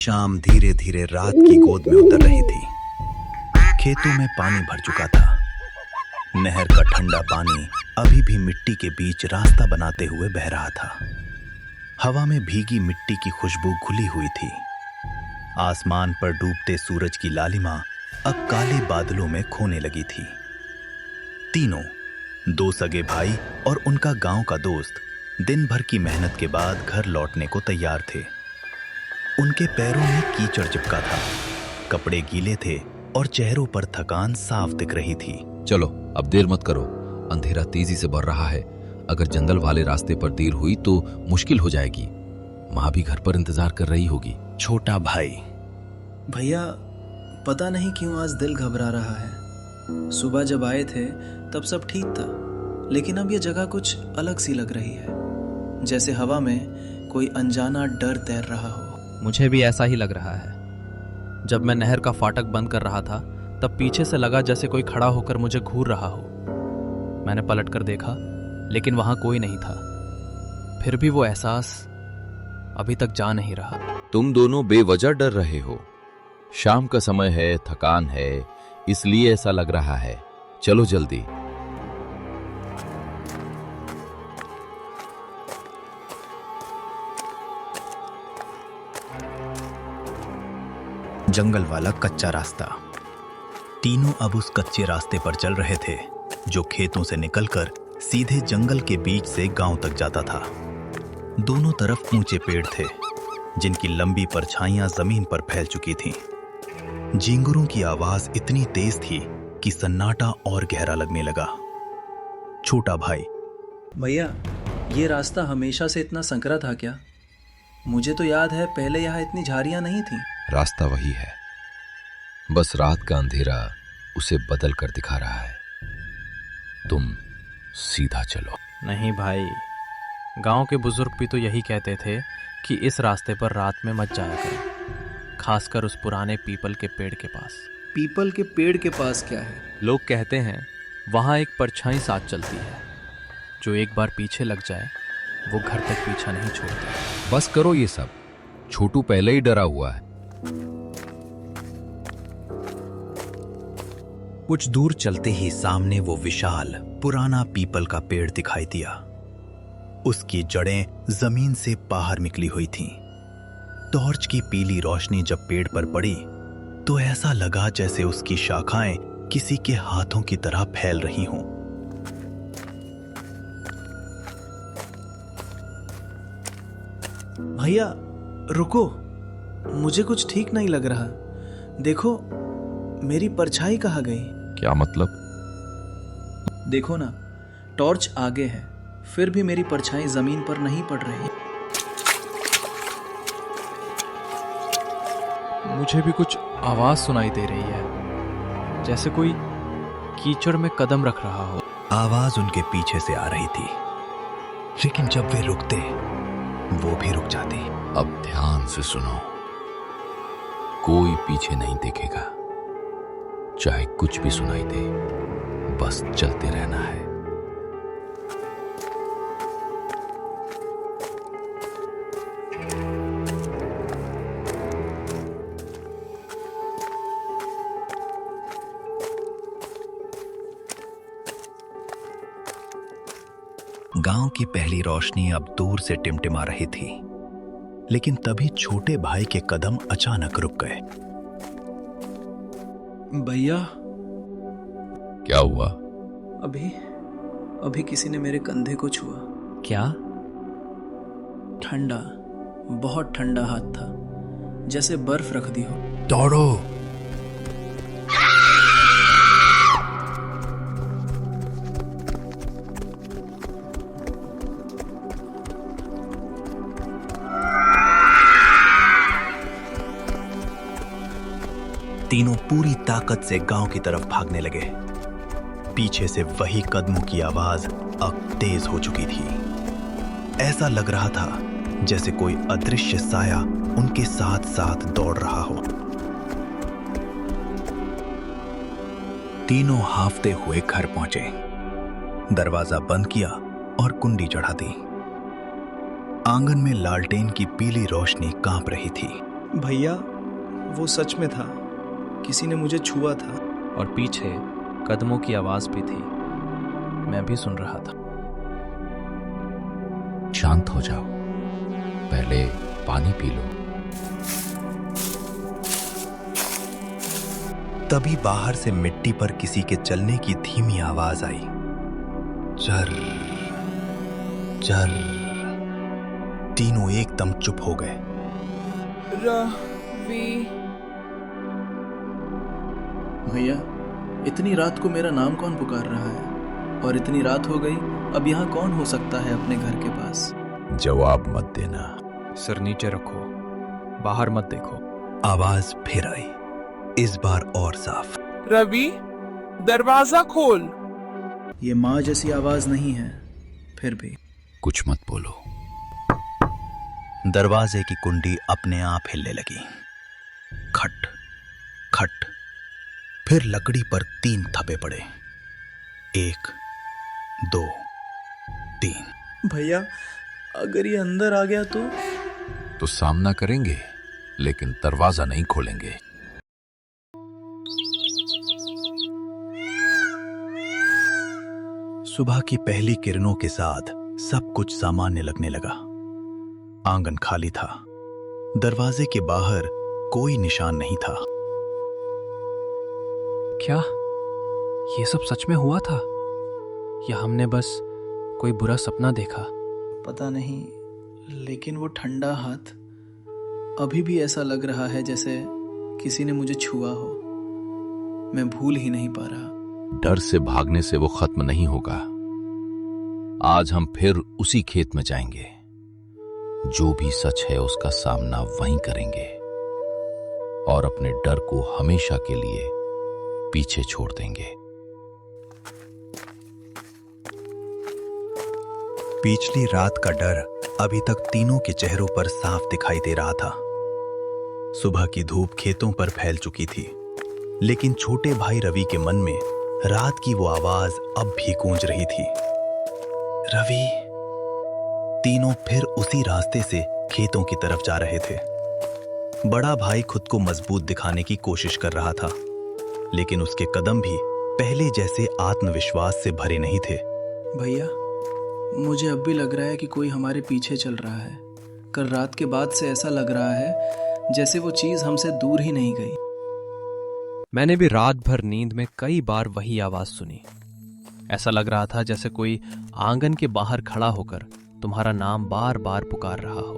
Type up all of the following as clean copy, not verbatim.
शाम धीरे धीरे रात की गोद में उतर रही थी। खेतों में पानी भर चुका था। नहर का ठंडा पानी अभी भी मिट्टी के बीच रास्ता बनाते हुए बह रहा था। हवा में भीगी मिट्टी की खुशबू घुली हुई थी। आसमान पर डूबते सूरज की लालिमा अब काले बादलों में खोने लगी थी। तीनों, दो सगे भाई और उनका गांव का दोस्त, दिन भर की मेहनत के बाद घर लौटने को तैयार थे। उनके पैरों में कीचड़ चिपका था, कपड़े गीले थे और चेहरों पर थकान साफ दिख रही थी। चलो अब देर मत करो, अंधेरा तेजी से बढ़ रहा है। अगर जंगल वाले रास्ते पर देर हुई तो मुश्किल हो जाएगी। माँ भी घर पर इंतजार कर रही होगी। छोटा भाई: भैया, पता नहीं क्यों आज दिल घबरा रहा है। सुबह जब आए थे तब सब ठीक था, लेकिन अब ये जगह कुछ अलग सी लग रही है, जैसे हवा में कोई अनजाना डर तैर रहा हो। मुझे भी ऐसा ही लग रहा है। जब मैं नहर का फाटक बंद कर रहा था तब पीछे से लगा जैसे कोई खड़ा होकर मुझे घूर रहा हो। मैंने पलटकर देखा, लेकिन वहां कोई नहीं था। फिर भी वो एहसास अभी तक जा नहीं रहा। तुम दोनों बेवजह डर रहे हो। शाम का समय है, थकान है, इसलिए ऐसा लग रहा है। चलो जल्दी। जंगल वाला कच्चा रास्ता। तीनों अब उस कच्चे रास्ते पर चल रहे थे जो खेतों से निकलकर सीधे जंगल के बीच से गांव तक जाता था। दोनों तरफ ऊंचे पेड़ थे जिनकी लंबी परछाइयां जमीन पर फैल चुकी थीं। झींगुरों की आवाज इतनी तेज थी कि सन्नाटा और गहरा लगने लगा। छोटा भाई: भैया, ये रास्ता हमेशा से इतना संकरा था क्या? मुझे तो याद है पहले यहाँ इतनी झाड़ियाँ नहीं थी। रास्ता वही है, बस रात का अंधेरा उसे बदल कर दिखा रहा है। तुम सीधा चलो। नहीं भाई, गांव के बुजुर्ग भी तो यही कहते थे कि इस रास्ते पर रात में मत जाया करो, खासकर उस पुराने पीपल के पेड़ के पास। पीपल के पेड़ के पास क्या है? लोग कहते हैं वहां एक परछाई साथ चलती है, जो एक बार पीछे लग जाए वो घर तक पीछा नहीं छोड़ती। बस करो ये सब, छोटू पहले ही डरा हुआ है। कुछ दूर चलते ही सामने वो विशाल पुराना पीपल का पेड़ दिखाई दिया। उसकी जड़ें जमीन से बाहर निकली हुई थीं। टॉर्च की पीली रोशनी जब पेड़ पर पड़ी तो ऐसा लगा जैसे उसकी शाखाएं किसी के हाथों की तरह फैल रही हों। भैया रुको, मुझे कुछ ठीक नहीं लग रहा। देखो, मेरी परछाई कहाँ गई? क्या मतलब? देखो ना, टॉर्च आगे है, फिर भी मेरी परछाई जमीन पर नहीं पड़ रही। मुझे भी कुछ आवाज सुनाई दे रही है, जैसे कोई कीचड़ में कदम रख रहा हो। आवाज उनके पीछे से आ रही थी, लेकिन जब वे रुकते वो भी रुक जाती। अब ध्यान से सुनो, कोई पीछे नहीं देखेगा, चाहे कुछ भी सुनाई दे, बस चलते रहना है। गांव की पहली रोशनी अब दूर से टिमटिमा रही थी, लेकिन तभी छोटे भाई के कदम अचानक रुक गए। भैया, क्या हुआ? अभी किसी ने मेरे कंधे को छुआ। क्या? ठंडा, बहुत ठंडा हाथ था, जैसे बर्फ रख दी हो। दौड़ो! तीनों पूरी ताकत से गांव की तरफ भागने लगे। पीछे से वही कदमों की आवाज अब तेज हो चुकी थी। ऐसा लग रहा था जैसे कोई अदृश्य साया उनके साथ साथ दौड़ रहा हो। तीनों हाफते हुए घर पहुंचे, दरवाजा बंद किया और कुंडी चढ़ा दी। आंगन में लालटेन की पीली रोशनी कांप रही थी। भैया वो सच में था, किसी ने मुझे छुआ था। और पीछे कदमों की आवाज भी थी, मैं भी सुन रहा था। शांत हो जाओ, पहले पानी पी लो। तभी बाहर से मिट्टी पर किसी के चलने की धीमी आवाज आई। चर चर। तीनों एकदम चुप हो गए। रवि। भैया इतनी रात को मेरा नाम कौन पुकार रहा है? और इतनी रात हो गई, अब यहाँ कौन हो सकता है अपने घर के पास? जवाब मत देना। सिर नीचे रखो, बाहर मत देखो। आवाज फिर आई, इस बार और साफ। रवि, दरवाजा खोल। ये माँ जैसी आवाज नहीं है, फिर भी। कुछ मत बोलो। दरवाजे की कुंडी अपने आप हिलने लगी। खट खट। फिर लकड़ी पर 3 थप्पे पड़े। 1 2 3। भैया अगर ये अंदर आ गया तो सामना करेंगे, लेकिन दरवाजा नहीं खोलेंगे। सुबह की पहली किरणों के साथ सब कुछ सामान्य लगने लगा। आंगन खाली था। दरवाजे के बाहर कोई निशान नहीं था। क्या ये सब सच में हुआ था, या हमने बस कोई बुरा सपना देखा? पता नहीं, लेकिन वो ठंडा हाथ अभी भी ऐसा लग रहा है जैसे किसी ने मुझे छुआ हो। मैं भूल ही नहीं पा रहा। डर से भागने से वो खत्म नहीं होगा। आज हम फिर उसी खेत में जाएंगे। जो भी सच है उसका सामना वहीं करेंगे और अपने डर को हमेशा के लिए पीछे छोड़ देंगे। पिछली रात का डर अभी तक तीनों के चेहरों पर साफ दिखाई दे रहा था। सुबह की धूप खेतों पर फैल चुकी थी, लेकिन छोटे भाई रवि के मन में रात की वो आवाज अब भी गूंज रही थी। रवि। तीनों फिर उसी रास्ते से खेतों की तरफ जा रहे थे। बड़ा भाई खुद को मजबूत दिखाने की कोशिश कर रहा था, लेकिन उसके कदम भी पहले जैसे आत्मविश्वास से भरे नहीं थे। भैया मुझे अब भी लग रहा है कि कोई हमारे पीछे चल रहा है। कल रात के बाद से ऐसा लग रहा है जैसे वो चीज हमसे दूर ही नहीं गई। मैंने भी रात भर नींद में कई बार वही आवाज सुनी। ऐसा लग रहा था जैसे कोई आंगन के बाहर खड़ा होकर तुम्हारा नाम बार बार पुकार रहा हो।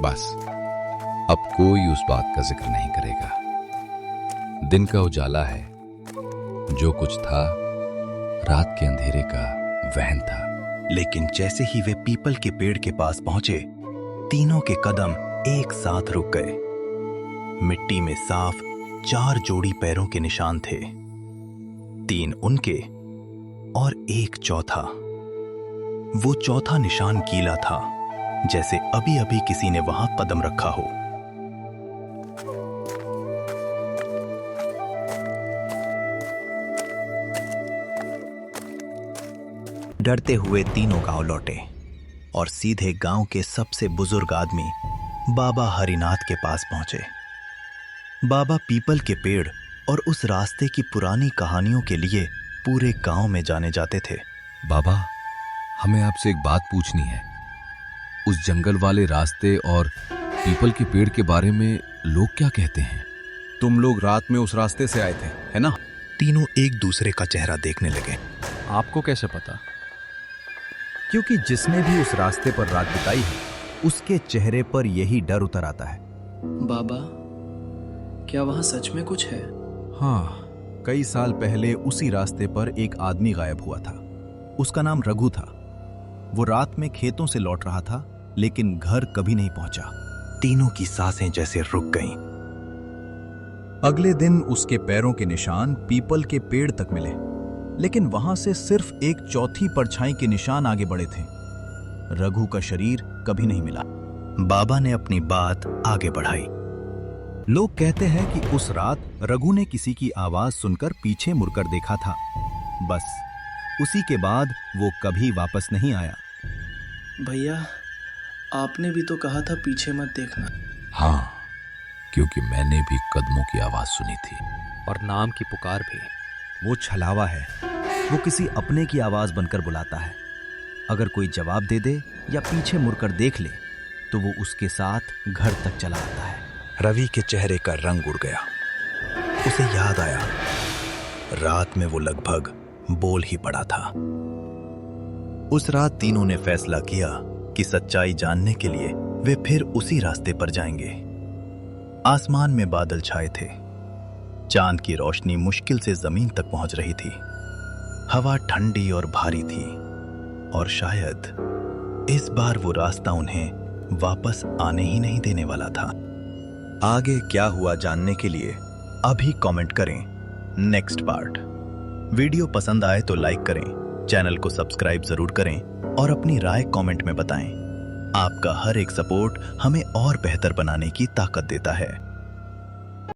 बस अब कोई उस बात का जिक्र नहीं करेगा। दिन का उजाला है। जो कुछ था रात के अंधेरे का वहन था। लेकिन जैसे ही वे पीपल के पेड़ के पास पहुंचे, तीनों के कदम एक साथ रुक गए। मिट्टी में साफ 4 जोड़ी पैरों के निशान थे। 3 उनके और 1 चौथा। वो चौथा निशान गीला था, जैसे अभी अभी किसी ने वहां कदम रखा हो। डरते हुए तीनों गांव लौटे और सीधे गांव के सबसे बुजुर्ग आदमी बाबा हरिनाथ के पास पहुंचे। बाबा पीपल के पेड़ और उस रास्ते की पुरानी कहानियों के लिए पूरे गांव में जाने जाते थे। बाबा, हमें आपसे एक बात पूछनी है। उस जंगल वाले रास्ते और पीपल के पेड़ के बारे में लोग क्या कहते हैं? तुम लोग रात में उस रास्ते से आए थे, है ना? तीनों एक दूसरे का चेहरा देखने लगे। आपको कैसे पता? क्योंकि जिसने भी उस रास्ते पर रात बिताई है, उसके चेहरे पर यही डर उतर आता है। बाबा, क्या वहां सच में कुछ है? हाँ, कई साल पहले उसी रास्ते पर एक आदमी गायब हुआ था। उसका नाम रघु था। वो रात में खेतों से लौट रहा था, लेकिन घर कभी नहीं पहुंचा। तीनों की सांसें जैसे रुक गईं। अगले दिन उसके पैरों के निशान पीपल के पेड़ तक मिले, लेकिन वहां से सिर्फ एक चौथी परछाई के निशान आगे बढ़े थे। रघु का शरीर कभी नहीं मिला। बाबा ने अपनी बात आगे बढ़ाई। लोग कहते हैं कि उस रात रघु ने किसी की आवाज सुनकर पीछे मुड़कर देखा था। बस उसी के बाद वो कभी वापस नहीं आया। भैया, आपने भी तो कहा था पीछे मत देखना। हाँ, क्योंकि मैंने भी कदमों की आवाज सुनी थी। और नाम की पुकार भी। वो छलावा है, वो किसी अपने की आवाज बनकर बुलाता है। अगर कोई जवाब दे दे या पीछे मुड़कर देख ले तो वो उसके साथ घर तक चला आता है। रवि के चेहरे का रंग उड़ गया। उसे याद आया, रात में वो लगभग बोल ही पड़ा था। उस रात तीनों ने फैसला किया कि सच्चाई जानने के लिए वे फिर उसी रास्ते पर जाएंगे। आसमान में बादल छाए थे, चांद की रोशनी मुश्किल से जमीन तक पहुंच रही थी। हवा ठंडी और भारी थी और शायद इस बार वो रास्ता उन्हें वापस आने ही नहीं देने वाला था। आगे क्या हुआ जानने के लिए अभी कमेंट करें नेक्स्ट पार्ट। वीडियो पसंद आए तो लाइक करें, चैनल को सब्सक्राइब जरूर करें और अपनी राय कमेंट में बताएं। आपका हर एक सपोर्ट हमें और बेहतर बनाने की ताकत देता है।